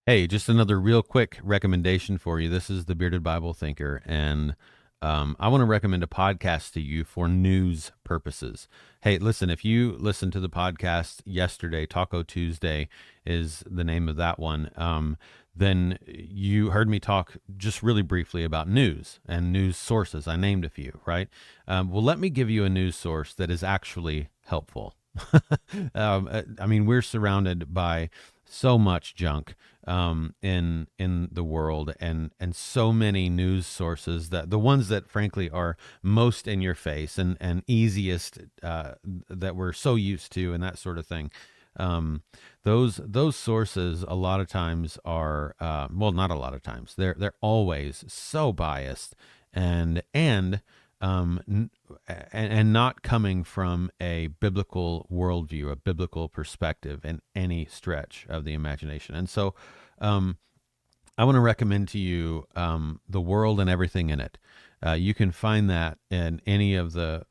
Hey, just another real quick recommendation for you. This is the Bearded Bible Thinker, and I want to recommend a podcast to you for news purposes. Hey, listen, if you listened to the podcast yesterday, Taco Tuesday is the name of that one, then you heard me talk just really briefly about news and news sources. I named a few, right? Well, let me give you a news source that is actually helpful. I mean, we're surrounded by so much junk in the world, and so many news sources that the ones that frankly are most in your face and easiest that we're so used to and that sort of thing. Um, those sources a lot of times are well, not a lot of times, they're always so biased and um, and not coming from a biblical worldview, a biblical perspective in any stretch of the imagination. And so, um, I want to recommend to you The World and Everything in It. You can find that in any of the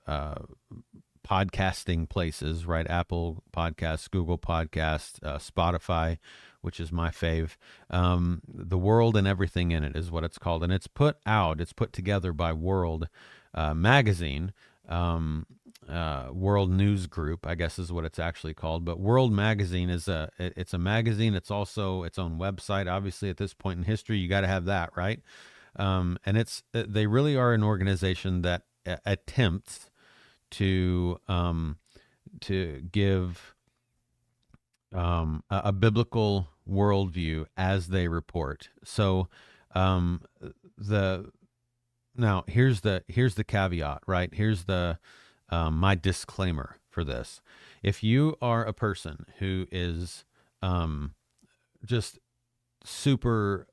podcasting places, right? Apple Podcasts, Google Podcasts, Spotify, which is my fave. The World and Everything in It is what it's called. And it's put together by World Magazine. World News Group, I guess is what it's actually called. But World Magazine it's a magazine. It's also its own website. Obviously, at this point in history, you got to have that, right? And they really are an organization that attempts to give a biblical worldview as they report. So um, the now here's the caveat, right? Here's the my disclaimer for this. If you are a person who is just super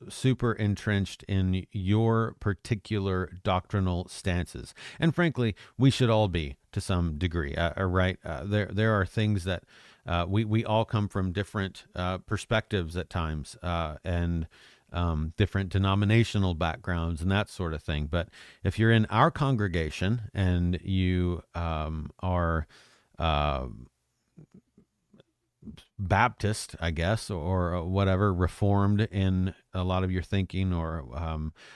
super entrenched in your particular doctrinal stances, and frankly, we should all be to some degree, right? There are things that we all come from different perspectives at times, and different denominational backgrounds and that sort of thing. But if you're in our congregation and you are uh, Baptist, I guess, or whatever, Reformed in a lot of your thinking, or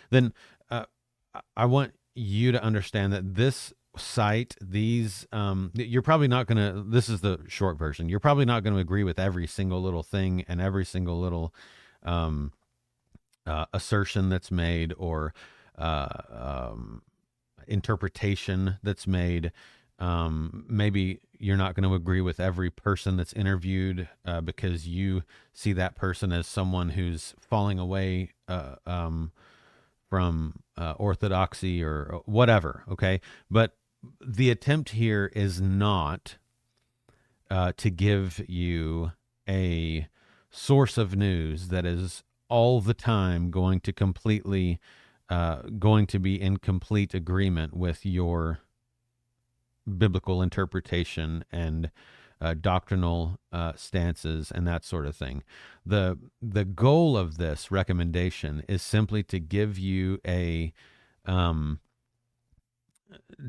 then I want you to understand that this site, you're probably not going to, this is the short version, you're probably not going to agree with every single little thing and every single little um, assertion that's made, or uh, um, interpretation that's made. Maybe you're not going to agree with every person that's interviewed because you see that person as someone who's falling away from orthodoxy or whatever. Okay. But the attempt here is not to give you a source of news that is all the time going to be in complete agreement with your biblical interpretation and doctrinal stances and that sort of thing. The goal of this recommendation is simply um,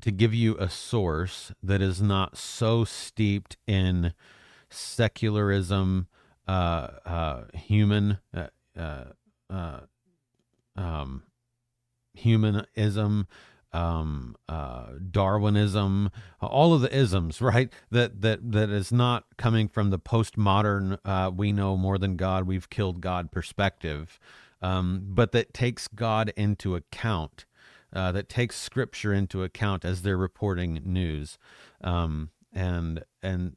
to give you a source that is not so steeped in secularism, uh, uh, um, humanism, Darwinism, all of the isms, right? That is not coming from the postmodern "we know more than God, we've killed God" perspective, but that takes God into account, that takes Scripture into account as they're reporting news. And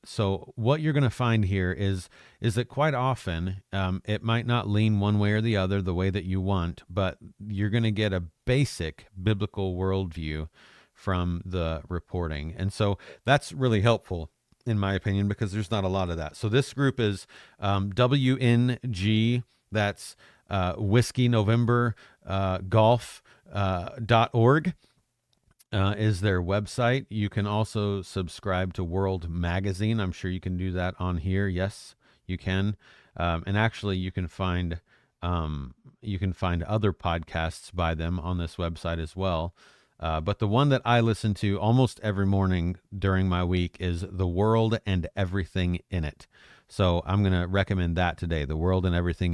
so what you're going to find here is that quite often it might not lean one way or the other the way that you want, but you're going to get a basic biblical worldview from the reporting. And so that's really helpful in my opinion, because there's not a lot of that. So this group is WNG, that's Whiskey November Golf .org is their website. You can also subscribe to World Magazine. I'm sure you can do that on here. Yes, you can. And actually, you can find other podcasts by them on this website as well. But the one that I listen to almost every morning during my week is The World and Everything in It. So I'm going to recommend that today, The World and Everything